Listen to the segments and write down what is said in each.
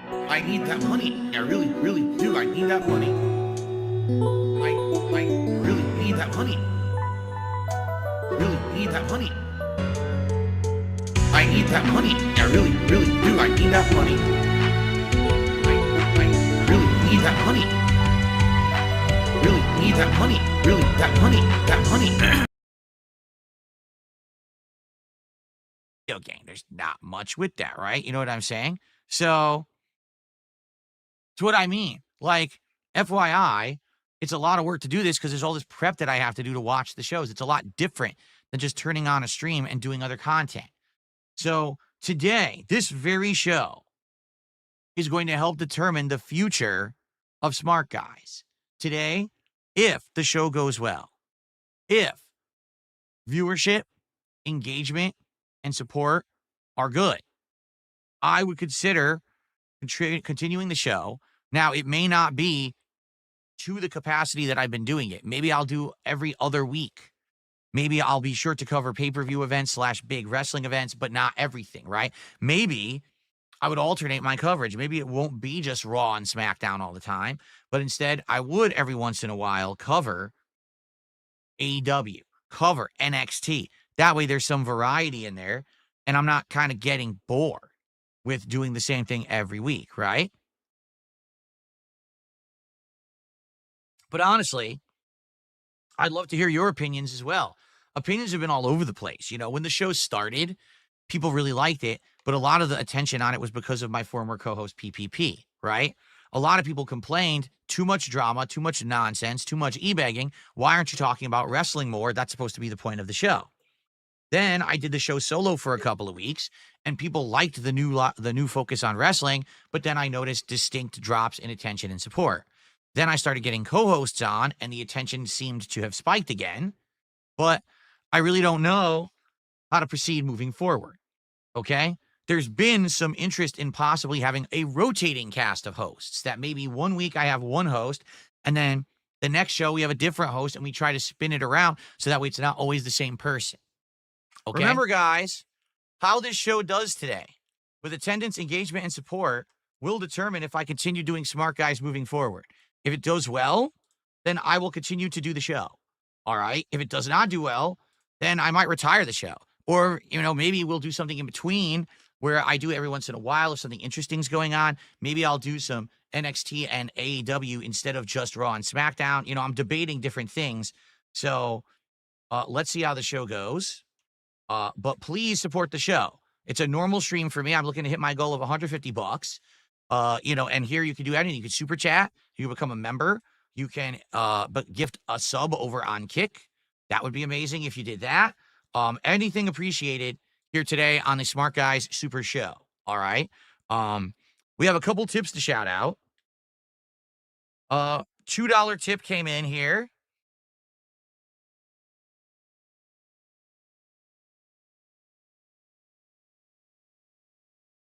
I need that money. I really, really do. I need that money. I really need that money. Really need that money. I need that money. I really, really do. I need that money. I really need that money. Really need that money. Really, that money. That money. Game. There's not much with that, right? You know what I'm saying? So, it's what I mean. Like, FYI, it's a lot of work to do this because there's all this prep that I have to do to watch the shows. It's a lot different than just turning on a stream and doing other content. So, today, this very show is going to help determine the future of Smart Guys. Today, if the show goes well, if viewership, engagement, and support are good, I would consider continuing the show. Now, it may not be to the capacity that I've been doing it. Maybe I'll do every other week. Maybe I'll be sure to cover pay-per-view events / big wrestling events, but not everything, right? Maybe I would alternate my coverage. Maybe it won't be just Raw and SmackDown all the time, but instead I would every once in a while cover AEW, cover NXT. That way there's some variety in there, and I'm not kind of getting bored with doing the same thing every week, right? But honestly, I'd love to hear your opinions as well. Opinions have been all over the place. You know, when the show started, people really liked it, but a lot of the attention on it was because of my former co-host PPP, right? A lot of people complained, too much drama, too much nonsense, too much e-begging. Why aren't you talking about wrestling more? That's supposed to be the point of the show. Then I did the show solo for a couple of weeks, and people liked the new focus on wrestling, but then I noticed distinct drops in attention and support. Then I started getting co-hosts on, and the attention seemed to have spiked again, but I really don't know how to proceed moving forward, okay? There's been some interest in possibly having a rotating cast of hosts, that maybe one week I have one host, and then the next show we have a different host, and we try to spin it around so that way it's not always the same person. Okay. Remember, guys, how this show does today with attendance, engagement, and support will determine if I continue doing Smart Guys moving forward. If it does well, then I will continue to do the show. All right. If it does not do well, then I might retire the show. Or, you know, maybe we'll do something in between where I do every once in a while if something interesting is going on. Maybe I'll do some NXT and AEW instead of just Raw and SmackDown. You know, I'm debating different things. So let's see how the show goes. But please support the show. It's a normal stream for me. I'm looking to hit my goal of $150. You know, and here you can do anything. You can super chat. You can become a member. You can but gift a sub over on Kick. That would be amazing if you did that. Anything appreciated here today on the Smart Guys Super Show. All right. We have a couple tips to shout out. $2 tip came in here.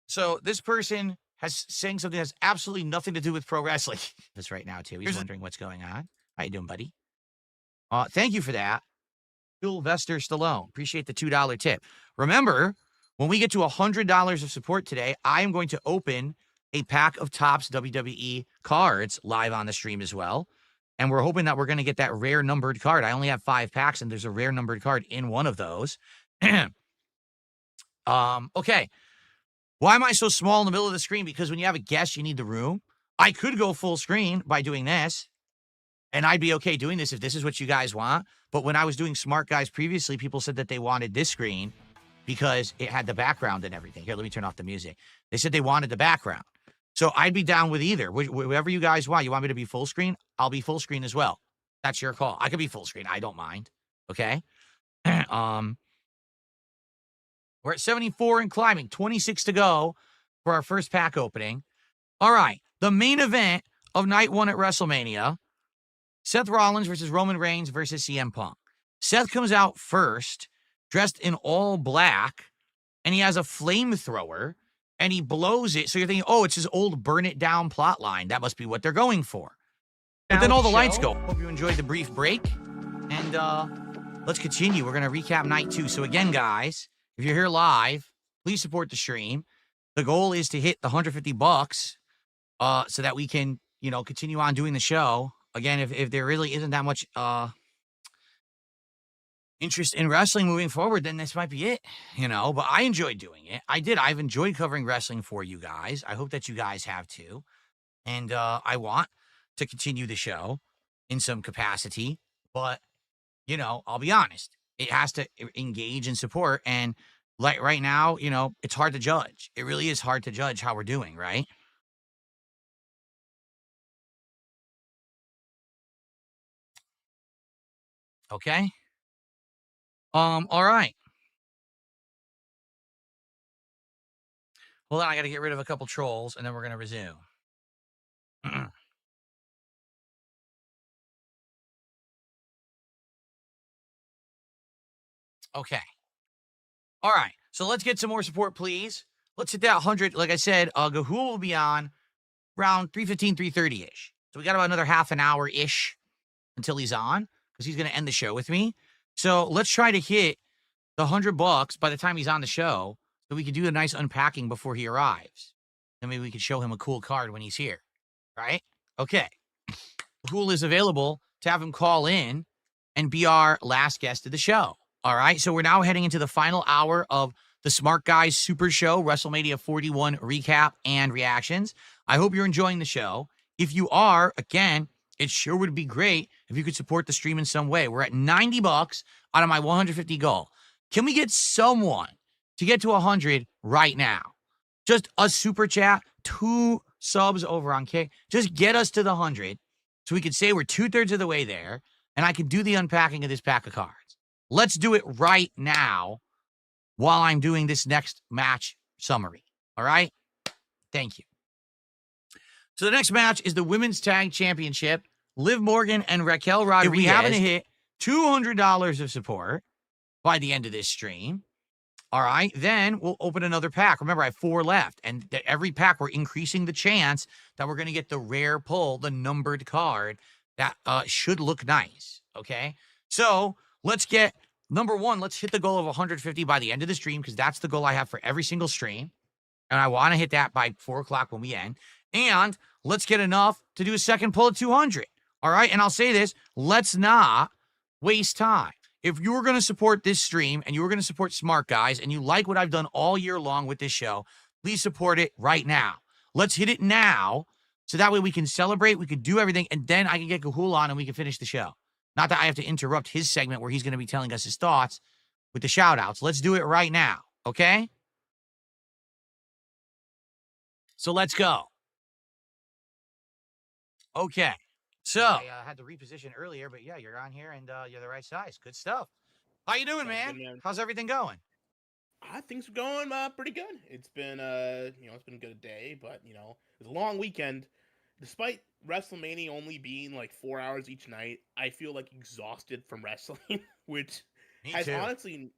So this person has saying something that has absolutely nothing to do with pro wrestling. This right now, too. He's wondering what's going on. How you doing, buddy? Thank you for that. Sylvester Stallone. Appreciate the $2 tip. Remember, when we get to $100 of support today, I am going to open a pack of Topps WWE cards live on the stream as well. And we're hoping that we're going to get that rare numbered card. I only have 5 packs, and there's a rare numbered card in one of those. Okay. Why am I so small in the middle of the screen? Because when you have a guest, you need the room. I could go full screen by doing this, and I'd be okay doing this if this is what you guys want. But when I was doing Smart Guys previously, people said that they wanted this screen because it had the background and everything. Here, let me turn off the music. They said they wanted the background. So I'd be down with either. Whatever you guys want. You want me to be full screen? I'll be full screen as well. That's your call. I could be full screen. I don't mind. Okay? We're at 74 and climbing, 26 to go for our first pack opening. All right, the main event of night 1 at WrestleMania, Seth Rollins versus Roman Reigns versus CM Punk. Seth comes out first, dressed in all black, and he has a flamethrower, and he blows it. So you're thinking, oh, it's his old burn it down plot line. That must be what they're going for. But then all the lights go. Hope you enjoyed the brief break, and let's continue. We're going to recap night 2. So again, guys, if you're here live, please support the stream. The goal is to hit the $150 so that we can, continue on doing the show. Again, if there really isn't that much interest in wrestling moving forward, then this might be it, but I enjoyed doing it. I've enjoyed covering wrestling for you guys. I hope that you guys have too. And I want to continue the show in some capacity, but I'll be honest, it has to engage and support. And like right now, it's hard to judge. It really is hard to judge how we're doing, right? Okay. All right. Hold on, I gotta get rid of a couple trolls and then we're gonna resume. Okay. All right. So let's get some more support, please. Let's hit that 100. Like I said, Gahul will be on around 3:15, 3:30-ish. So we got about another half an hour-ish until he's on, because he's going to end the show with me. So let's try to hit the $100 by the time he's on the show, so we can do a nice unpacking before he arrives. Then maybe we could show him a cool card when he's here, right? Okay. Gahul is available to have him call in and be our last guest of the show. All right, so we're now heading into the final hour of the Smark Guys Super Show, WrestleMania 41 recap and reactions. I hope you're enjoying the show. If you are, again, it sure would be great if you could support the stream in some way. We're at $90 out of my 150 goal. Can we get someone to get to 100 right now? Just a super chat, 2 subs over on Kick. Just get us to the 100 so we could say we're 2/3 of the way there, and I can do the unpacking of this pack of cards. Let's do it right now while I'm doing this next match summary. All right? Thank you. So the next match is the Women's Tag Championship. Liv Morgan and Raquel Rodriguez. If we happen to hit $200 of support by the end of this stream, all right, then we'll open another pack. Remember, I have 4 left. And every pack, we're increasing the chance that we're going to get the rare pull, the numbered card that should look nice. Okay? So let's get number 1. Let's hit the goal of 150 by the end of the stream, because that's the goal I have for every single stream. And I want to hit that by 4 o'clock when we end. And let's get enough to do a second pull at 200. All right. And I'll say this, let's not waste time. If you were going to support this stream and you were going to support Smart Guys and you like what I've done all year long with this show, please support it right now. Let's hit it now, so that way we can celebrate, we can do everything, and then I can get Gahul on and we can finish the show. Not that I have to interrupt his segment where he's going to be telling us his thoughts with the shout-outs. Let's do it right now, okay? So let's go. Okay. So I had to reposition earlier, but yeah, you're on here and you're the right size. Good stuff. How you doing, man? Good, man. How's everything going? Things are going pretty good. It's been it's been a good day, but it was a long weekend. Despite WrestleMania only being like 4 hours each night, I feel like exhausted from wrestling, which has honestly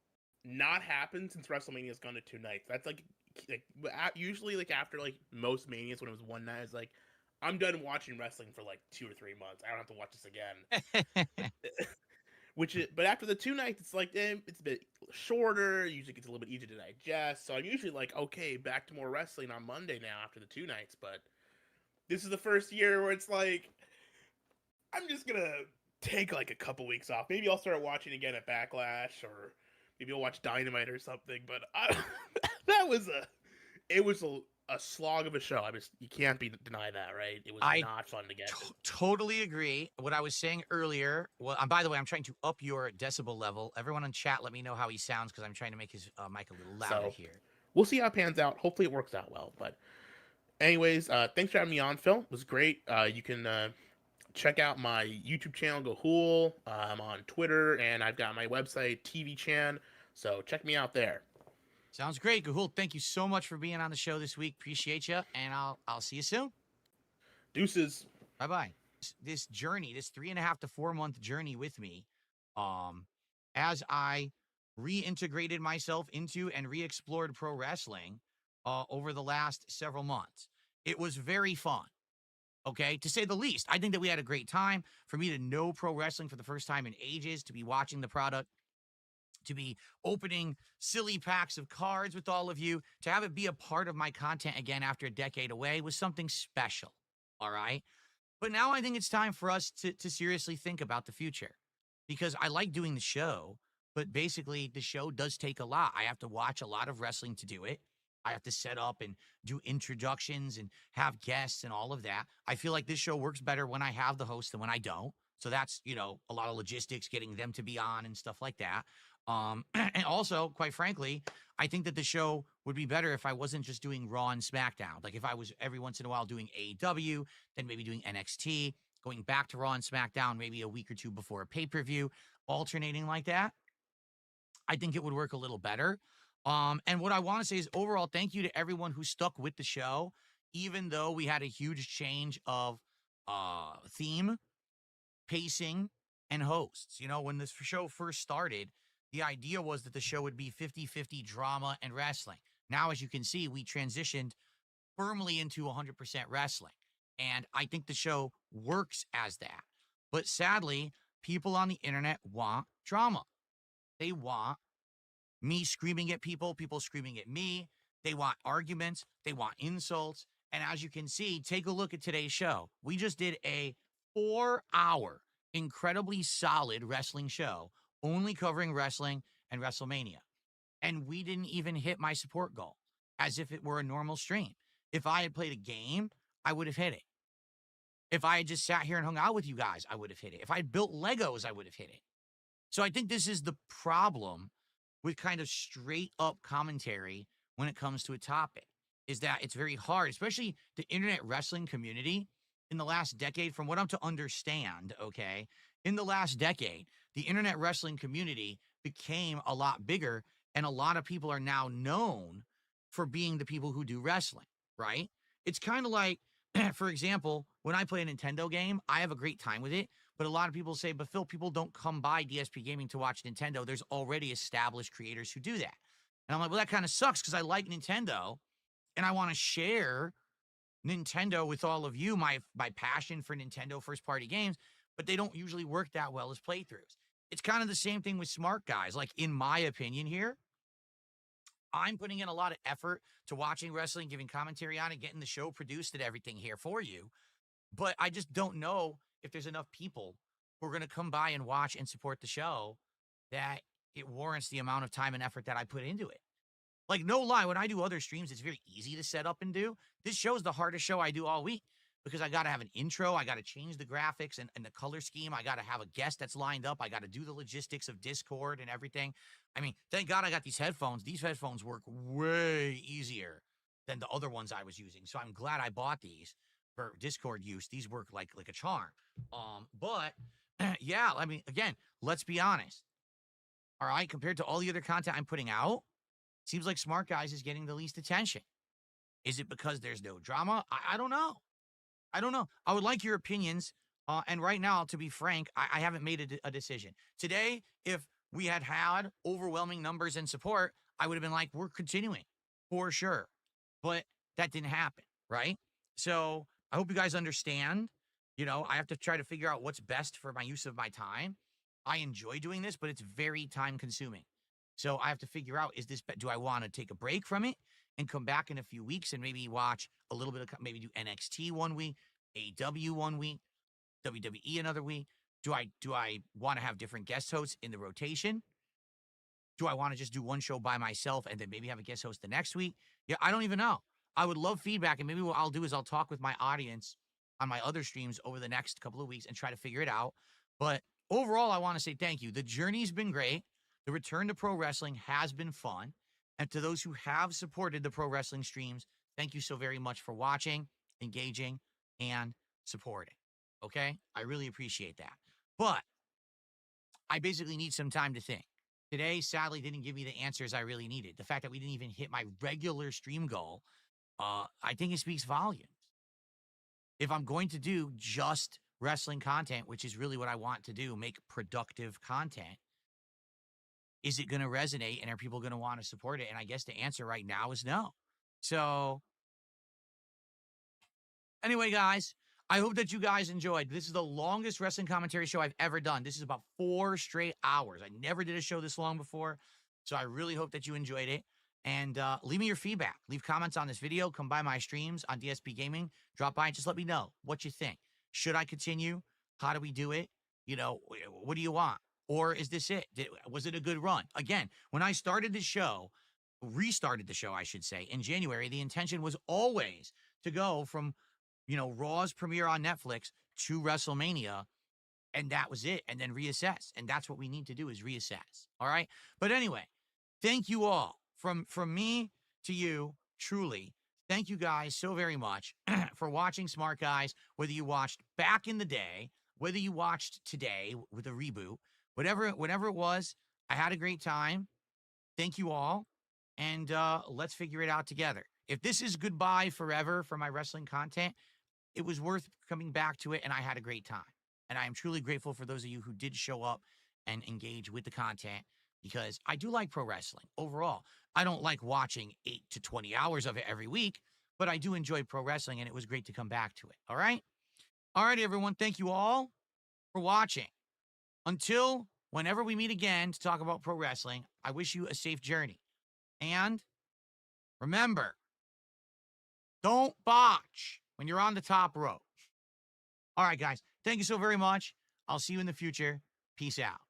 not happened since WrestleMania's gone to 2 nights. That's like usually like after like most manias when it was one night, it's like I'm done watching wrestling for like 2 or 3 months. I don't have to watch this again. But after the 2 nights, it's like it's a bit shorter. Usually gets a little bit easier to digest. So I'm usually like, okay, back to more wrestling on Monday now after the 2 nights. But this is the first year where it's like, I'm just gonna take like a couple weeks off. Maybe I'll start watching again at Backlash, or maybe I'll watch Dynamite or something. But it was a slog of a show. You can't deny that, right? It was not fun to get. Totally agree. What I was saying earlier. Well, by the way, I'm trying to up your decibel level. Everyone in chat, let me know how he sounds, because I'm trying to make his mic a little louder here. We'll see how it pans out. Hopefully, it works out well. But anyways, thanks for having me on, Phil. It was great. You can check out my YouTube channel, Galhole. I'm on Twitter, and I've got my website, TV Chan. So check me out there. Sounds great, Gahul. Thank you so much for being on the show this week. Appreciate you, and I'll see you soon. Deuces. Bye-bye. This journey, this 3.5 to 4 month journey with me, as I reintegrated myself into and re-explored pro wrestling over the last several months. It was very fun, okay, to say the least. I think that we had a great time. For me to know pro wrestling for the first time in ages, to be watching the product, to be opening silly packs of cards with all of you, to have it be a part of my content again after a decade away was something special. All right. But now I think it's time for us to seriously think about the future, because I like doing the show, but basically the show does take a lot. I have to watch a lot of wrestling to do it. I have to set up and do introductions and have guests and all of that. I feel like this show works better when I have the host than when I don't. So that's, a lot of logistics, getting them to be on and stuff like that. And also, quite frankly, I think that the show would be better if I wasn't just doing Raw and SmackDown. Like if I was every once in a while doing AEW, then maybe doing NXT, going back to Raw and SmackDown maybe a week or two before a pay-per-view, alternating like that. I think it would work a little better. And what I want to say is overall, thank you to everyone who stuck with the show, even though we had a huge change of theme, pacing, and hosts. When this show first started, the idea was that the show would be 50-50 drama and wrestling. Now, as you can see, we transitioned firmly into 100% wrestling. And I think the show works as that. But sadly, people on the internet want drama. They want me screaming at people, people screaming at me. They want arguments. They want insults. And as you can see, take a look at today's show. We just did a 4-hour, incredibly solid wrestling show, only covering wrestling and WrestleMania. And we didn't even hit my support goal, as if it were a normal stream. If I had played a game, I would have hit it. If I had just sat here and hung out with you guys, I would have hit it. If I had built Legos, I would have hit it. So I think this is the problem with kind of straight up commentary when it comes to a topic, is that it's very hard, especially the internet wrestling community in the last decade, from what I'm to understand, okay? In the last decade, the internet wrestling community became a lot bigger, and a lot of people are now known for being the people who do wrestling, right? It's kind of like, for example, when I play a Nintendo game, I have a great time with it. But a lot of people say, but Phil, people don't come by DSP Gaming to watch Nintendo. There's already established creators who do that. And I'm like, well, that kind of sucks, because I like Nintendo and I want to share Nintendo with all of you, my passion for Nintendo first-party games, but they don't usually work that well as playthroughs. It's kind of the same thing with Smark guys. Like, in my opinion here, I'm putting in a lot of effort to watching wrestling, giving commentary on it, getting the show produced and everything here for you. But I just don't know if there's enough people who are going to come by and watch and support the show that it warrants the amount of time and effort that I put into it. Like, no lie, when I do other streams, it's very easy to set up and do. This show's the hardest show I do all week, because I got to have an intro. I got to change the graphics and the color scheme. I got to have a guest that's lined up. I got to do the logistics of Discord and everything. I mean, thank God I got these headphones. These headphones work way easier than the other ones I was using. So I'm glad I bought these for Discord use. These work like a charm. But yeah, I mean, again, let's be honest. All right, compared to all the other content I'm putting out, seems like Smart Guys is getting the least attention. Is it because there's no drama? I don't know. I don't know. I would like your opinions. And right now, to be frank, I haven't made a decision. Today, if we had overwhelming numbers and support, I would have been like, we're continuing for sure. But that didn't happen, right? So I hope you guys understand. I have to try to figure out what's best for my use of my time. I enjoy doing this, but it's very time consuming. So I have to figure out, do I want to take a break from it and come back in a few weeks and maybe watch a little bit of, maybe do NXT one week, AEW one week, WWE another week? Do I want to have different guest hosts in the rotation? Do I want to just do one show by myself and then maybe have a guest host the next week? Yeah, I don't even know. I would love feedback, and maybe what I'll do is I'll talk with my audience on my other streams over the next couple of weeks and try to figure it out. But overall, I want to say thank you. The journey's been great. The return to pro wrestling has been fun. And to those who have supported the pro wrestling streams, thank you so very much for watching, engaging, and supporting. Okay? I really appreciate that. But I basically need some time to think. Today, sadly, didn't give me the answers I really needed. The fact that we didn't even hit my regular stream goal, I think it speaks volumes. If I'm going to do just wrestling content, which is really what I want to do, make productive content, is it going to resonate, and are people going to want to support it? And I guess the answer right now is no. So anyway, guys, I hope that you guys enjoyed. This is the longest wrestling commentary show I've ever done. This is about 4 straight hours. I never did a show this long before. So I really hope that you enjoyed it. And leave me your feedback. Leave comments on this video. Come by my streams on DSP Gaming. Drop by and just let me know what you think. Should I continue? How do we do it? You know, what do you want? Or is this it? Was it a good run? Again, when I started the show, restarted the show, I should say, in January, the intention was always to go from, Raw's premiere on Netflix to WrestleMania, and that was it, and then reassess. And that's what we need to do is reassess. All right. But anyway, thank you all from me to you, truly. Thank you guys so very much for watching Smart Guys, whether you watched back in the day, whether you watched today with a reboot, whatever it was. I had a great time. Thank you all. And let's figure it out together. If this is goodbye forever for my wrestling content, it was worth coming back to it, and I had a great time. And I am truly grateful for those of you who did show up and engage with the content, because I do like pro wrestling overall. I don't like watching 8 to 20 hours of it every week, but I do enjoy pro wrestling, and it was great to come back to it. All right? All right, everyone. Thank you all for watching. Until whenever we meet again to talk about pro wrestling, I wish you a safe journey. And remember, don't botch when you're on the top rope. All right, guys. Thank you so very much. I'll see you in the future. Peace out.